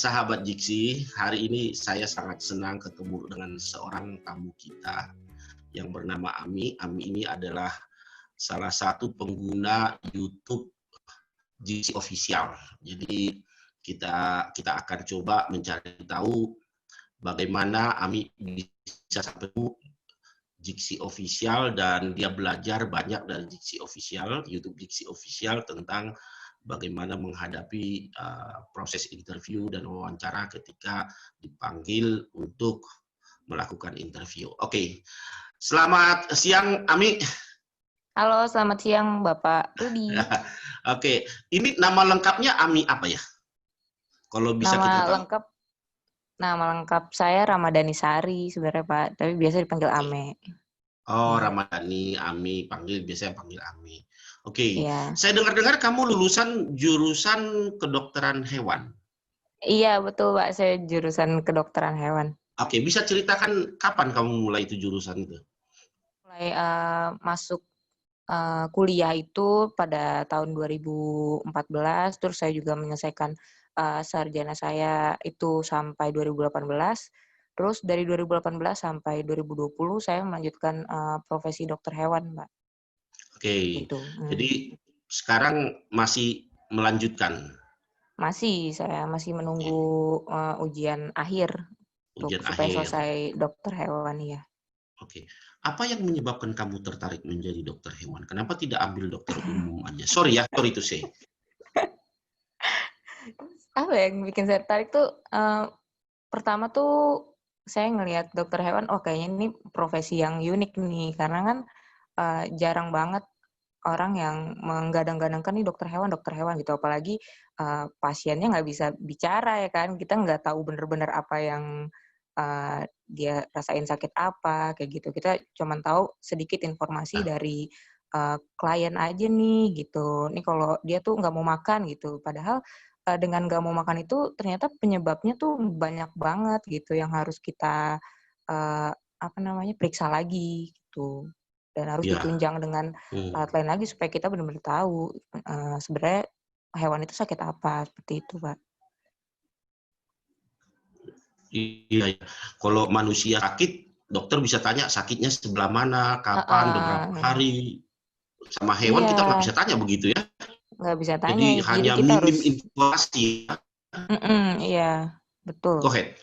sahabat Jiksi, hari ini saya sangat senang ketemu dengan seorang tamu kita yang bernama Ami. Ami ini adalah salah satu pengguna YouTube Jiksi Official. Jadi kita akan coba mencari tahu bagaimana Ami bisa sampai Jiksi Official, dan dia belajar banyak dari Jiksi Official, YouTube Jiksi Official, tentang bagaimana menghadapi proses interview dan wawancara ketika dipanggil untuk melakukan interview. Oke, selamat siang Ami. Halo, selamat siang Bapak Rudi. Oke, ini nama lengkapnya Ami apa ya? Kalau bisa kita tahu. Nama lengkap saya Ramadhani Sari sebenarnya Pak, tapi biasa dipanggil Ame. Oh, Ramadhani, Ami, biasanya panggil Ami. Oke, Iya. saya dengar-dengar kamu lulusan jurusan kedokteran hewan. Iya, betul Pak, saya jurusan kedokteran hewan. Oke, bisa ceritakan kapan kamu mulai itu jurusan itu? Mulai masuk kuliah itu pada tahun 2014, terus saya juga menyelesaikan sarjana saya itu sampai 2018. Terus dari 2018 sampai 2020 saya melanjutkan profesi dokter hewan, Mbak. Oke, Gitu. jadi sekarang masih melanjutkan? Saya masih menunggu ujian akhir Ujian supaya akhir. selesai dokter hewan ya. Oke, apa yang menyebabkan kamu tertarik menjadi dokter hewan? Kenapa tidak ambil dokter umum aja? Sorry to say. Apa yang bikin saya tertarik tuh pertama tuh saya ngelihat dokter hewan, oh kayaknya ini profesi yang unik nih, karena kan jarang banget orang yang menggadang-gadangkan nih dokter hewan gitu, apalagi pasiennya nggak bisa bicara ya kan, kita nggak tahu bener-bener apa yang dia rasain sakit apa kayak gitu, kita cuma tahu sedikit informasi dari klien aja nih gitu, nih kalau dia tuh nggak mau makan gitu, padahal dengan nggak mau makan itu ternyata penyebabnya tuh banyak banget gitu yang harus kita periksa lagi gitu, dan harus Ya. ditunjang dengan alat lain lagi supaya kita benar-benar tahu sebenarnya hewan itu sakit apa, seperti itu Pak. Iya. Kalau manusia sakit, dokter bisa tanya sakitnya sebelah mana, kapan, beberapa hari. Sama hewan kita nggak bisa tanya begitu ya. Nggak bisa tanya, Jadi jadi hanya kita minim harus informasi. iya, betul. Go ahead.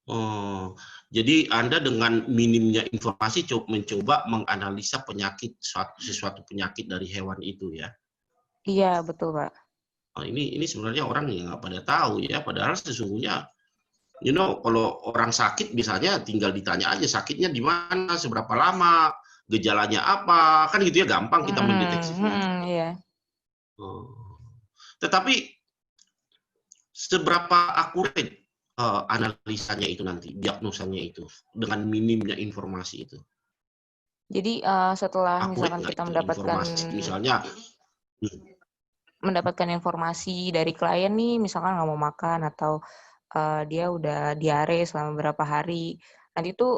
Oh, jadi Anda dengan minimnya informasi mencoba menganalisa sesuatu penyakit dari hewan itu ya. Iya, betul Pak. Oh, ini sebenarnya orang yang nggak pada tahu ya, padahal sesungguhnya kalau orang sakit biasanya tinggal ditanya aja sakitnya di mana, seberapa lama, gejalanya apa, kan gitu ya, gampang kita mendeteksi penyakit. Iya. Oh. Tetapi seberapa akurat analisanya itu nanti, diagnosanya itu, dengan minimnya informasi itu? Jadi setelah Akurat misalkan nggak kita itu informasi? Misalnya, mendapatkan informasi dari klien nih, misalkan nggak mau makan atau dia udah diare selama beberapa hari, nanti tuh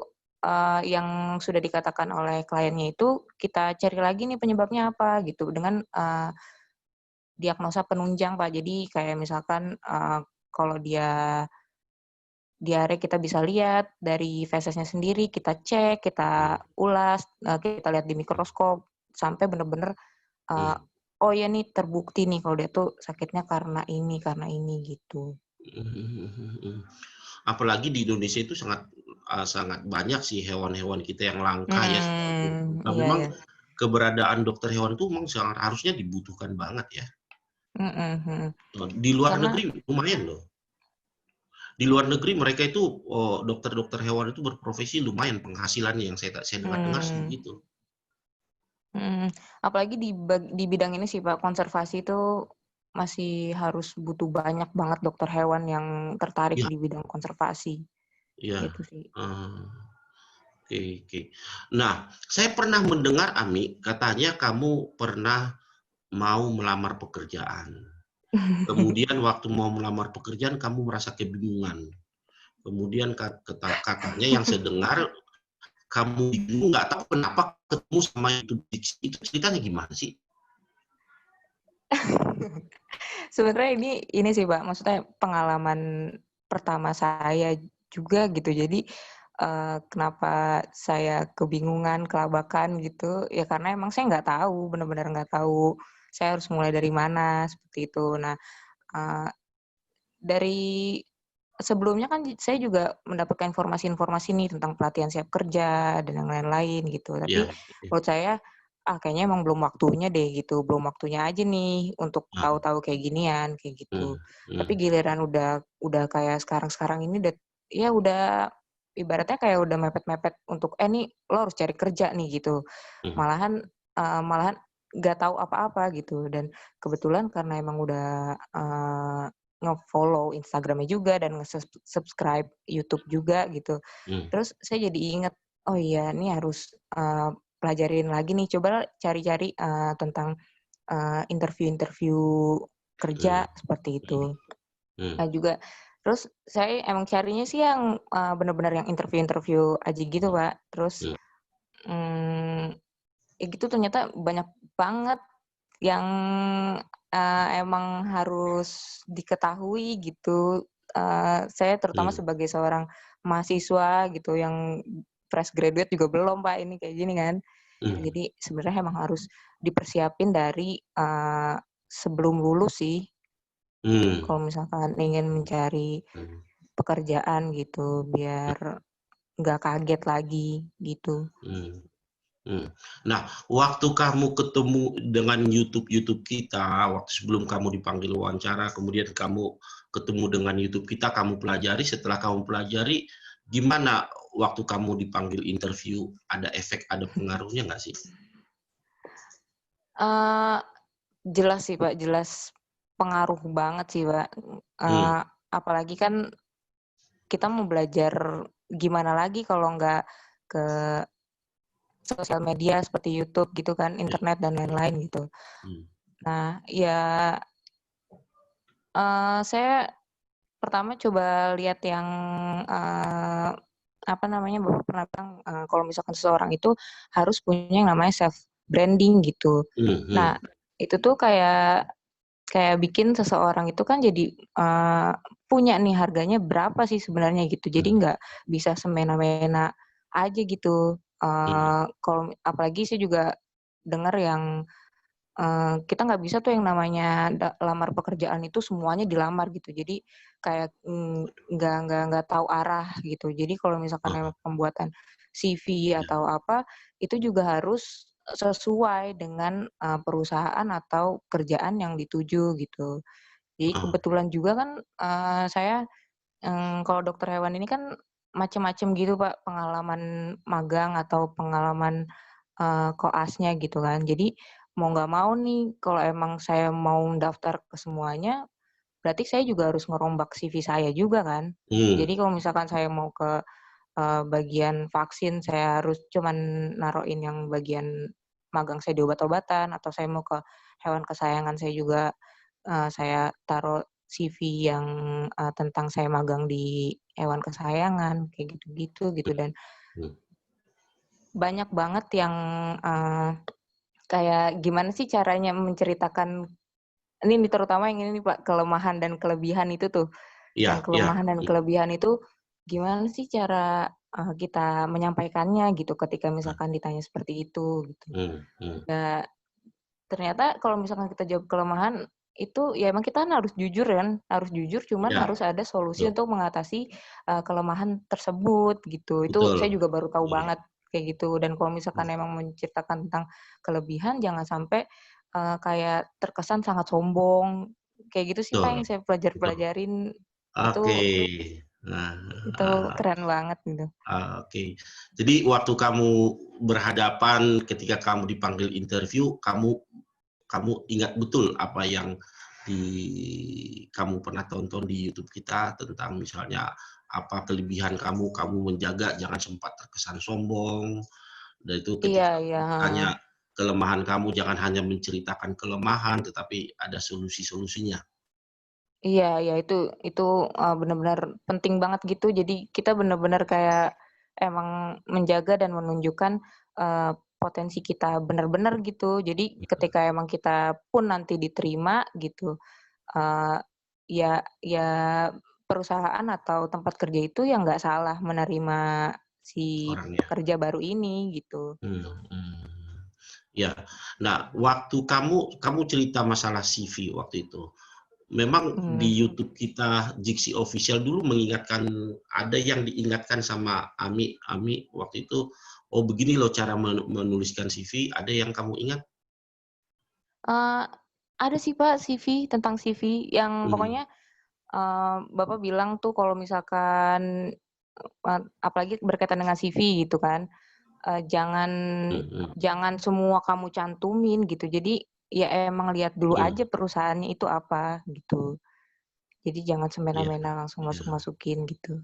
yang sudah dikatakan oleh kliennya itu kita cari lagi nih penyebabnya apa gitu dengan diagnosa penunjang Pak. Jadi kayak misalkan kalau dia diare kita bisa lihat dari fesesnya sendiri, kita cek, kita ulas, kita lihat di mikroskop sampai benar-benar oh ya nih terbukti nih kalau dia tuh sakitnya karena ini gitu. apalagi di Indonesia itu sangat banyak sih hewan-hewan kita yang langka ya. Nah, Iya memang ya. keberadaan dokter hewan itu memang harusnya dibutuhkan banget ya. Di luar Karena negeri lumayan loh. Di luar negeri mereka itu dokter-dokter hewan itu berprofesi lumayan penghasilannya, yang saya dengar sih begitu. apalagi di bidang ini sih Pak, konservasi itu masih harus butuh banyak banget dokter hewan yang tertarik Ya, di bidang konservasi. ya. Gitu sih. Oke. Nah, saya pernah mendengar Ami, katanya kamu pernah mau melamar pekerjaan. Kemudian waktu mau melamar pekerjaan kamu merasa kebingungan. Kemudian katanya yang saya dengar, kamu bingung nggak tahu kenapa ketemu sama itu ceritanya gimana sih? Sebenarnya ini sih, Pak, maksudnya pengalaman pertama saya juga gitu. Jadi, kenapa saya kebingungan, kelabakan gitu, ya karena emang saya nggak tahu, benar-benar nggak tahu saya harus mulai dari mana, seperti itu. Nah, eee, dari sebelumnya kan saya juga mendapatkan informasi-informasi nih tentang pelatihan siap kerja dan yang lain-lain gitu. Tapi Iya, iya. menurut saya, kayaknya emang belum waktunya deh gitu, belum waktunya aja nih untuk Ah, tahu-tahu kayak ginian, kayak gitu. hmm, Tapi hmm, giliran udah kayak sekarang-sekarang ini ya udah ibaratnya kayak udah mepet-mepet untuk, nih lo harus cari kerja nih gitu. hmm, Malahan nggak tahu apa-apa gitu dan kebetulan karena emang udah, nge-follow Instagram-nya juga dan subscribe YouTube juga gitu. hmm, Terus saya jadi inget, "Oh iya ini harus, pelajarin lagi nih." Coba cari-cari, tentang, interview-interview hmm, kerja seperti hmm, itu. hmm, Nah juga terus saya emang carinya sih yang, bener-bener yang interview-interview aja gitu, Pak. Terus, hmm, mmm, ya gitu ternyata banyak banget yang, emang harus diketahui gitu, saya terutama hmm, sebagai seorang mahasiswa gitu yang fresh graduate juga belum, Pak, ini kayak gini kan. hmm, Jadi sebenarnya emang harus dipersiapin dari, sebelum lulus sih, hmm, kalau misalkan ingin mencari hmm, pekerjaan gitu, biar nggak kaget lagi gitu. hmm, hmm. Nah, waktu kamu ketemu dengan YouTube kita, waktu sebelum kamu dipanggil wawancara, kemudian kamu ketemu dengan YouTube kita, kamu pelajari, setelah kamu pelajari, gimana waktu kamu dipanggil interview, ada efek, ada pengaruhnya nggak sih? Eee, jelas sih, Pak, jelas pengaruh banget sih, Pak, Hmm, apalagi kan kita mau belajar gimana lagi kalau nggak ke sosial media seperti YouTube gitu kan, iya, internet dan iya, lain-lain gitu. hmm, Nah, ya, saya pertama coba lihat yang, apa namanya, Bapak pernah bilang, kalau misalkan seseorang itu harus punya yang namanya self branding gitu. hmm, Nah, hmm, itu tuh kayak kayak bikin seseorang itu kan jadi, punya nih harganya berapa sih sebenarnya gitu. Jadi hmm, nggak bisa semena-mena aja gitu. hmm, Kalau apalagi saya juga dengar yang, kita nggak bisa tuh yang namanya lamar pekerjaan itu semuanya dilamar gitu. Jadi kayak, nggak tahu arah gitu. Jadi kalau misalkan heeh, memang pembuatan CV iya, atau apa, itu juga harus sesuai dengan, perusahaan atau kerjaan yang dituju gitu. Jadi heeh, kebetulan juga kan, saya, kalau dokter hewan ini kan macem-macem gitu, Pak, pengalaman magang atau pengalaman, koasnya gitu kan. Jadi mau nggak mau nih kalau emang saya mau daftar ke semuanya, berarti saya juga harus ngerombak CV saya juga kan. hmm, Jadi kalau misalkan saya mau ke, bagian vaksin, saya harus cuman naruhin yang bagian magang saya di obat-obatan, atau saya mau ke hewan kesayangan saya juga, saya taruh CV yang, tentang saya magang di hewan kesayangan, kayak gitu-gitu, gitu. Dan hmm, banyak banget yang, eee, kayak gimana sih caranya menceritakan ini nih terutama yang ini nih, Pak, kelemahan dan kelebihan itu tuh. iya, Yang iya, kelemahan dan hmm, kelebihan itu gimana sih cara, kita menyampaikannya gitu ketika nah, misalkan ditanya seperti itu, gitu. hmm, hmm, Ya ternyata kalau misalkan kita jawab kelemahan, itu ya emang kita kan harus jujur kan, harus jujur cuman iya, harus ada solusi betul, untuk mengatasi, kelemahan tersebut gitu. Itu betul, saya juga baru tahu iya, banget kayak gitu dan kalau hmm, misalkan emang menceritakan tentang kelebihan jangan sampai, kayak terkesan sangat sombong, kayak gitu sih, Pak, betul, yang saya betul. pelajarin itu Oke. Nah, itu keren banget gitu. oke. Jadi waktu kamu berhadapan ketika kamu dipanggil interview, kamu kamu ingat betul apa yang di kamu pernah tonton di YouTube kita tentang misalnya apa kelebihan kamu, kamu menjaga jangan sempat terkesan sombong, dan itu Iya ketika iya, heeh. ditanya kelemahan kamu jangan hanya menceritakan kelemahan, tetapi ada solusi-solusinya. Iya iya, itu, bener-bener penting banget gitu. Jadi kita bener-bener kayak emang menjaga dan menunjukkan, eee potensi kita benar-benar gitu. Jadi ketika emang kita pun nanti diterima gitu, ya perusahaan atau tempat kerja itu ya nggak salah menerima si orangnya. pekerja baru ini gitu. Hmm. Ya. Nah, waktu kamu cerita masalah CV waktu itu. Memang di Hmm. YouTube kita Jiksi Official dulu mengingatkan, ada yang diingatkan sama Ami waktu itu, oh begini loh cara menuliskan CV, ada yang kamu ingat? Uh, ada sih Pak CV, tentang CV yang Hmm. pokoknya Bapak bilang tuh kalau misalkan apalagi berkaitan dengan CV gitu kan, jangan Hmm. jangan semua kamu cantumin gitu. Jadi ya emang lihat dulu Hmm. aja perusahaannya itu apa gitu. Jadi jangan Iya, semena-mena langsung iya, masuk-masukin gitu.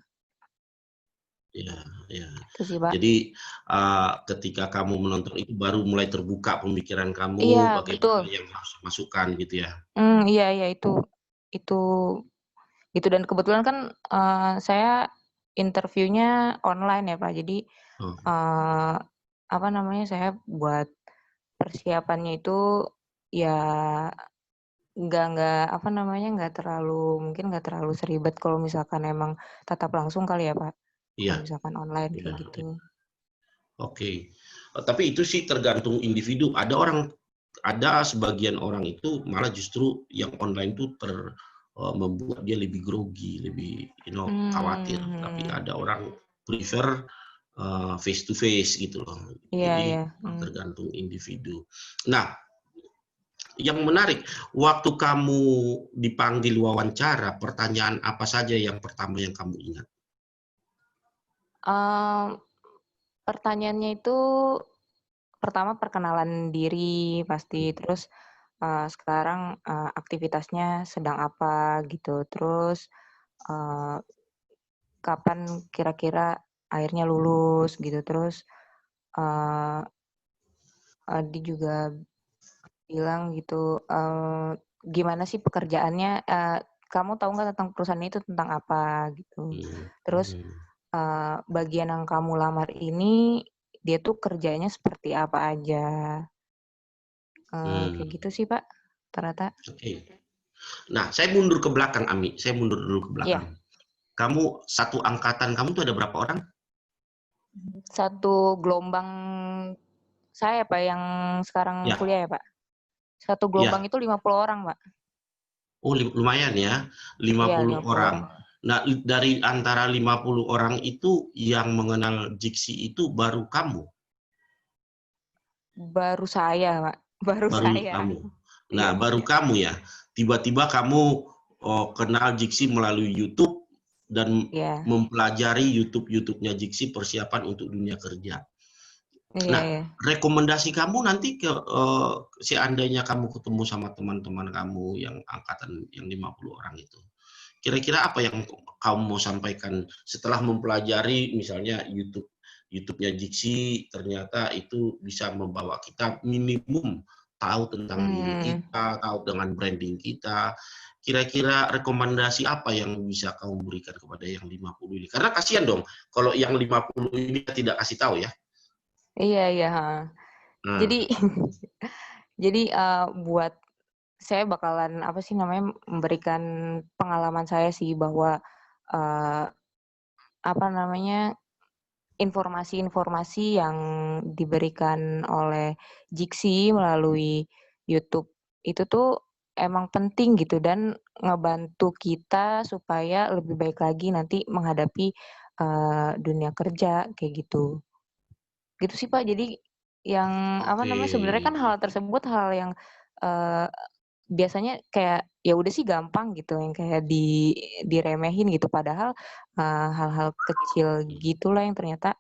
iya, iya. Itu sih Pak. Jadi ketika kamu menonton itu baru mulai terbuka pemikiran kamu Iya bagaimana betul. yang harus dimasukkan gitu ya. Iya itu itu dan kebetulan kan saya interviewnya online ya Pak. Jadi Oh, eh, apa namanya saya buat persiapannya itu ya nggak apa namanya, nggak terlalu seribet kalau misalkan emang tatap langsung kali ya, Pak? Kalau iya, misalkan online iya, kayak iya. gitu. Oke. Tapi itu sih tergantung individu. Ada sebagian orang itu malah justru yang online itu membuat dia lebih grogi, lebih khawatir. Tapi Mmm, ada orang prefer face to face gitu loh. iya iya, Jadi tergantung individu. Nah, yang menarik, waktu kamu dipanggil wawancara, pertanyaan apa saja yang pertama yang kamu ingat? mmm, pertanyaannya itu pertama perkenalan diri pasti, terus, sekarang, aktivitasnya sedang apa gitu, terus, eee, kapan kira-kira akhirnya lulus gitu, terus, eee dia juga bilang gitu, "Gimana sih pekerjaannya, kamu tahu nggak tentang perusahaan itu tentang apa?" Gitu. Hmm, Terus, hmm, bagian yang kamu lamar ini, dia tuh kerjanya seperti apa aja, kayak hmm. gitu sih, Pak, rata-rata. Oke. Nah, saya mundur ke belakang, Ami. Saya mundur dulu ke Iya, belakang. Kamu satu angkatan kamu tuh ada berapa orang? satu gelombang saya, Pak, yang sekarang Ya, kuliah ya, Pak. Satu gelombang ya. itu 50 orang, Pak. Oh, lumayan ya, Iya, 50 50 orang. orang. Nah, dari antara 50 orang itu yang mengenal Jiksi itu baru kamu, Baru saya, Pak, baru baru saya. kamu. Nah, Iya baru kamu ya. Tiba-tiba kamu kenal Jiksi melalui YouTube dan iya mempelajari YouTube-nya Jiksi persiapan untuk dunia kerja. iya Nah, iya. rekomendasi kamu nanti seandainya kamu ketemu sama teman-teman kamu yang angkatan yang 50 orang itu. Kira-kira apa yang kamu mau sampaikan setelah mempelajari misalnya YouTube-nya Jiksi, ternyata itu bisa membawa kita minimum tahu tentang diri Mmm. kita, tahu dengan branding kita. Kira-kira rekomendasi apa yang bisa kamu berikan kepada yang 50 ini? Karena kasihan dong kalau yang 50 ini tidak kasih tahu ya. Iya iya, heeh. Jadi Nah, jadi, buat saya bakalan, apa sih namanya, memberikan pengalaman saya sih bahwa, eee, apa namanya, informasi-informasi yang diberikan oleh Jiksi melalui YouTube itu tuh emang penting gitu dan ngebantu kita supaya lebih baik lagi nanti menghadapi, dunia kerja, kayak gitu. Gitu sih, Pak. Jadi yang, apa oke. namanya, sebenarnya kan hal tersebut hal yang, eee, biasanya kayak, ya udah sih gampang gitu, yang kayak diremehin gitu. Padahal, hal-hal kecil gitulah yang ternyata,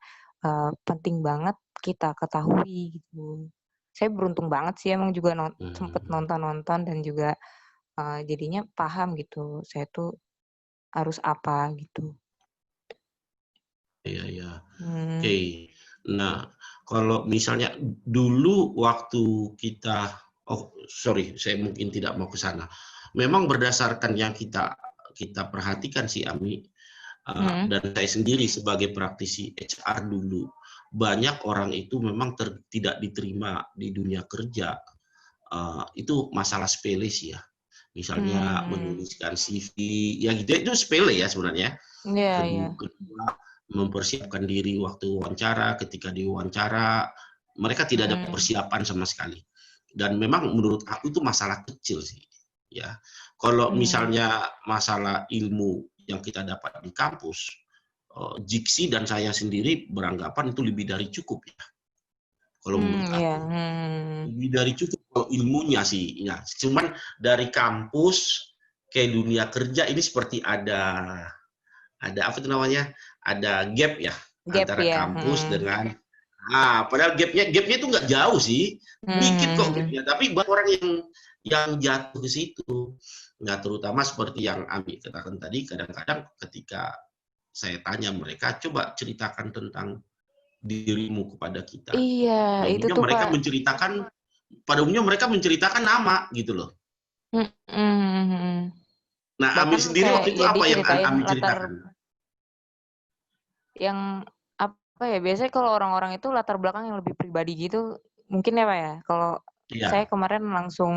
penting banget kita ketahui gitu. Saya beruntung banget sih emang juga sempet Hmm, nonton-nonton dan juga, jadinya paham gitu, saya tuh harus apa gitu. iya, iya. Mmm, Oke. Nah, kalau misalnya dulu waktu kita, oh sorry, saya mungkin tidak mau ke sana. Memang berdasarkan yang kita kita perhatikan sih Ami, mhm dan saya sendiri sebagai praktisi HR dulu, banyak orang itu memang tidak diterima di dunia kerja. Itu masalah sepele sih ya. Misalnya menuliskan CV, ya gitu itu sepele ya sebenarnya. Iya, iya. Kedua, mempersiapkan diri waktu wawancara, ketika diwawancara, mereka tidak ada persiapan sama sekali. Dan memang menurut aku itu masalah kecil sih. Ya, kalau misalnya masalah ilmu yang kita dapat di kampus, Jiksi dan saya sendiri beranggapan itu lebih dari cukup ya. Kalau menurut Iya. aku, lebih dari cukup kalau ilmunya sih. Ya, cuman dari kampus ke dunia kerja ini seperti ada apa itu namanya? Ada gap ya Gap antara ya. kampus dengan padahal gapnya itu nggak jauh sih, dikit kok gapnya. Tapi buat orang yang jatuh ke situ, nah terutama seperti yang Ami katakan tadi, kadang-kadang ketika saya tanya mereka, coba ceritakan tentang dirimu kepada kita. Iya, itu tuh Pak. Pada umumnya mereka menceritakan nama gitu loh. Nah, Ami Bahkan sendiri kayak waktu itu ya apa yang diceritain Ami latar ceritakan? yang apa ya, biasanya kalau orang-orang itu latar belakang yang lebih pribadi gitu mungkin ya Pak ya. Kalau saya Iya. kemarin langsung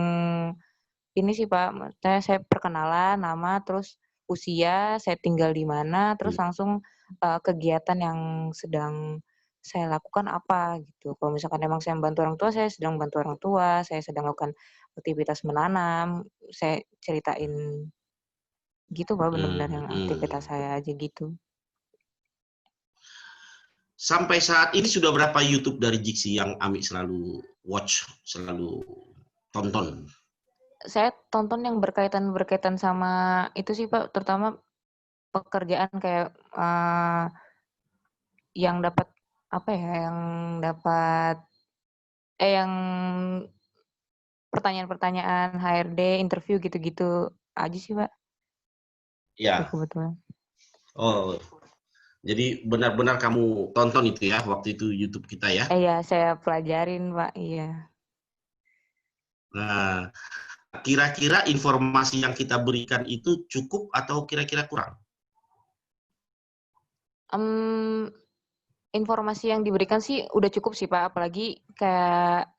ini sih Pak, saya perkenalan nama, terus usia, saya tinggal di mana, terus langsung kegiatan yang sedang saya lakukan apa gitu. Kalau misalkan emang saya membantu orang tua, saya sedang membantu orang tua, saya sedang melakukan aktivitas menanam, saya ceritain gitu Pak, benar-benar yang aktivitas saya aja gitu. Sampai saat ini sudah berapa YouTube dari Jiksi yang Ami selalu watch, selalu tonton? Saya tonton yang berkaitan sama itu sih Pak, terutama pekerjaan kayak yang dapat apa ya, yang pertanyaan-pertanyaan HRD, interview gitu-gitu aja sih Pak. Ya. Kebetulan. Oh, jadi benar-benar kamu tonton itu ya waktu itu YouTube kita ya? Iya, saya pelajarin Pak, iya. Nah, kira-kira informasi yang kita berikan itu cukup atau kira-kira kurang? Informasi yang diberikan sih udah cukup sih Pak, apalagi kayak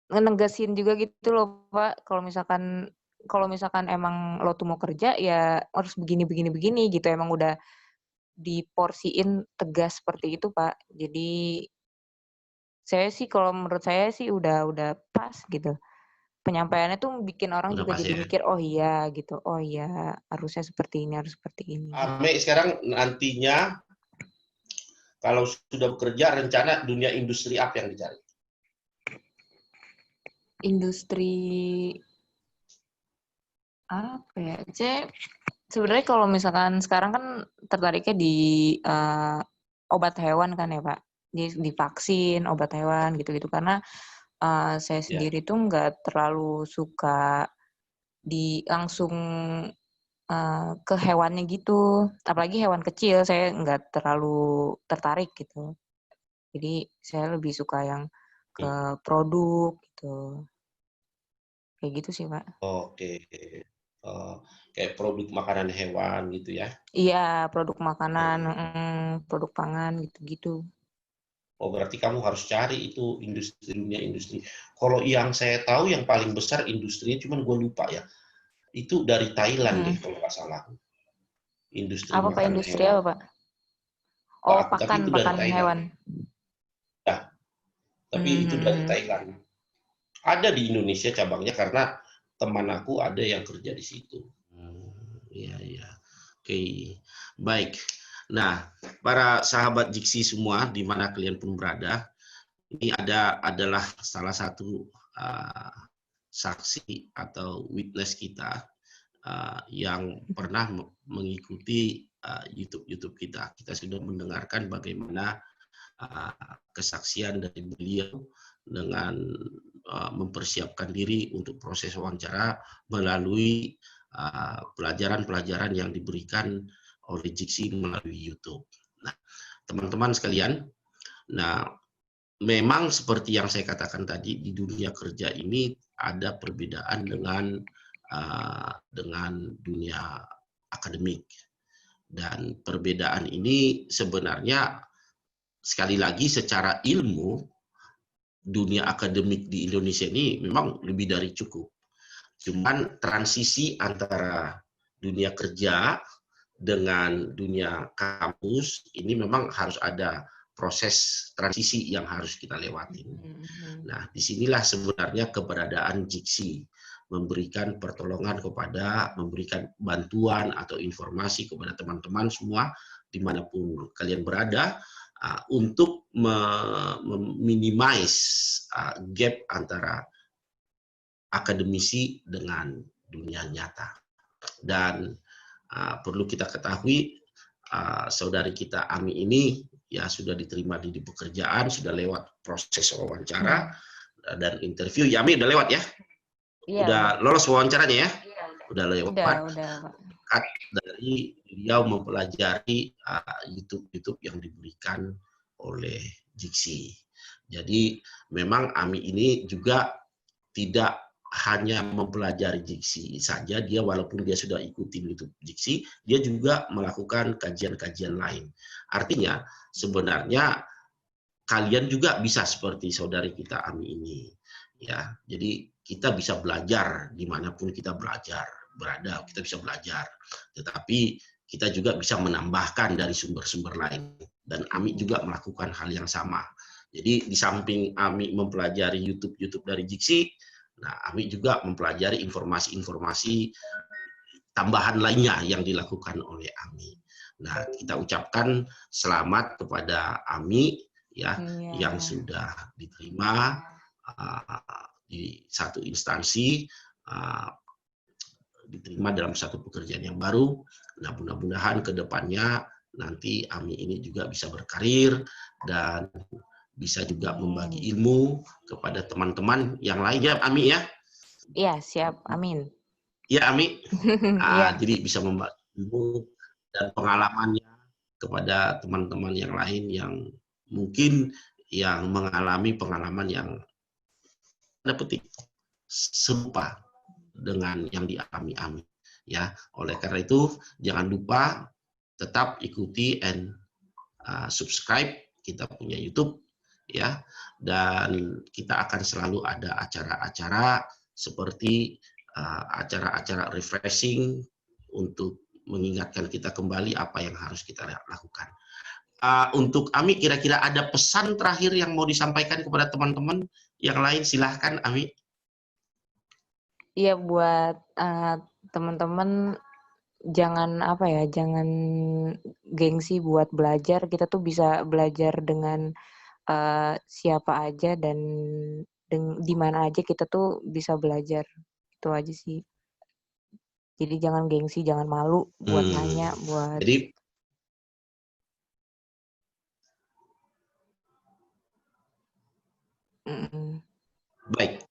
ngenegasin juga gitu loh Pak, kalau misalkan emang lo tuh mau kerja ya harus begini begini begini gitu, emang udah diporsiin tegas seperti itu Pak. Jadi kalau menurut saya sih udah pas gitu. Penyampaiannya tuh bikin orang Udah juga pasti jadi ya. mikir, "Oh iya," gitu, "Oh iya, harusnya seperti ini, harus seperti ini," gitu. Ame sekarang nantinya kalau sudah bekerja, rencana dunia industri apa yang dicari? Industri apa ya? Sebenarnya kalau misalkan sekarang kan tertariknya di obat hewan kan ya Pak, di vaksin, obat hewan gitu-gitu. Karena saya Ya. sendiri tuh nggak terlalu suka langsung ke hewannya gitu, apalagi hewan kecil saya nggak terlalu tertarik gitu. Jadi saya lebih suka yang ke produk gitu, kayak gitu sih, Pak. Oke. Kayak produk makanan hewan gitu ya. Iya, produk makanan, Eh, produk pangan gitu-gitu. Oh, berarti kamu harus cari itu dunia industri. Kalau yang saya tahu yang paling besar industrinya, cuman gue lupa ya. Itu dari Thailand deh kalau nggak salah. Industri Apa Pak, makanan industri hewan. apa Pak? Oh, Tapi itu dari pakan Thailand. hewan. Ya, tapi itu dari Mmm, Thailand. Ada di Indonesia cabangnya karena teman aku ada yang kerja di situ. Iya, iya. Oke, baik. Nah, para sahabat Jiksi semua, di mana kalian pun berada, ini adalah salah satu saksi atau witness kita yang pernah mengikuti YouTube kita. Kita sudah mendengarkan bagaimana kesaksian dari beliau dengan mempersiapkan diri untuk proses wawancara melalui pelajaran-pelajaran yang diberikan oleh Jiksi melalui YouTube. Nah, teman-teman sekalian, nah memang seperti yang saya katakan tadi, di dunia kerja ini ada perbedaan dengan dunia akademik, dan perbedaan ini sebenarnya sekali lagi secara ilmu, dunia akademik di Indonesia ini memang lebih dari cukup. Cuman transisi antara dunia kerja dengan dunia kampus ini memang harus ada proses transisi yang harus kita lewati. Nah, disinilah sebenarnya keberadaan Jiksi, memberikan pertolongan memberikan bantuan atau informasi kepada teman-teman semua dimanapun kalian berada, untuk meminimize gap antara akademisi dengan dunia nyata. Dan perlu kita ketahui, saudari kita Ami ini ya sudah diterima di pekerjaan, sudah lewat proses wawancara dan interview. Ya Ami udah lewat ya? Iya, udah lolos wawancaranya ya? Udah lewat. Udah. Dari beliau mempelajari YouTube yang diberikan oleh Jiksi. Jadi memang Ami ini juga tidak hanya mempelajari Jiksi saja, dia walaupun dia sudah ikutin YouTube Jiksi, dia juga melakukan kajian-kajian lain. Artinya sebenarnya kalian juga bisa seperti saudari kita Ami ini, ya. Jadi kita bisa belajar dimanapun kita berada, kita bisa belajar. Tetapi kita juga bisa menambahkan dari sumber-sumber lain. Dan Ami juga melakukan hal yang sama. Jadi di samping Ami mempelajari YouTube dari Jiksi, nah, Ami juga mempelajari informasi-informasi tambahan lainnya yang dilakukan oleh Ami. Nah, kita ucapkan selamat kepada Ami ya, yang sudah diterima di satu instansi, diterima dalam satu pekerjaan yang baru. Nah, mudah-mudahan ke depannya nanti Ami ini juga bisa berkarir dan bisa juga membagi ilmu kepada teman-teman yang lainnya, Ami ya? Iya, siap. Amin. Iya, Ami. Jadi bisa membagi ilmu dan pengalamannya kepada teman-teman yang lain yang mungkin yang mengalami pengalaman yang petik serupa dengan yang dialami Ami. Ya, oleh karena itu jangan lupa tetap ikuti and subscribe kita punya YouTube. Ya, dan kita akan selalu ada acara-acara seperti acara-acara refreshing untuk mengingatkan kita kembali apa yang harus kita lakukan. Untuk Ami, kira-kira ada pesan terakhir yang mau disampaikan kepada teman-teman yang lain? Silahkan, Ami. Iya, buat teman-teman jangan jangan gengsi buat belajar. Kita tuh bisa belajar dengan siapa aja dan di mana aja kita tuh bisa belajar. Itu aja sih. Jadi jangan gengsi, jangan malu buat nanya, buat. Jadi baik.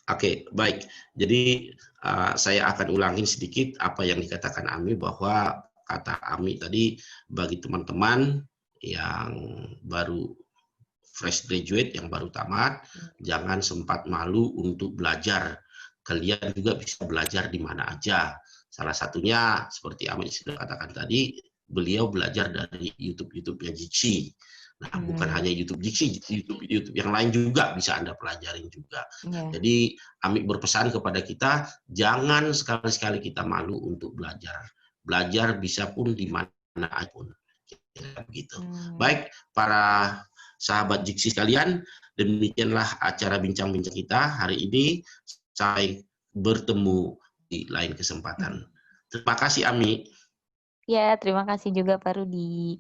Oke, baik. Jadi saya akan ulangin sedikit apa yang dikatakan Ami, bahwa kata Ami tadi bagi teman-teman yang baru fresh graduate, yang baru tamat, jangan sempat malu untuk belajar. Kalian juga bisa belajar di mana aja. Salah satunya seperti Ami sudah katakan tadi, beliau belajar dari YouTube-nya Jiksi. Nah, bukan hanya YouTube Jiksi, YouTube yang lain juga bisa Anda pelajarin juga. Jadi, Ami berpesan kepada kita, jangan sekali-sekali kita malu untuk belajar. Belajar bisa pun di mana pun. Begitu. Baik, para sahabat Jiksi sekalian, demikianlah acara bincang-bincang kita hari ini. Sampai bertemu di lain kesempatan. Terima kasih, Ami. Ya, terima kasih juga Pak Rudi.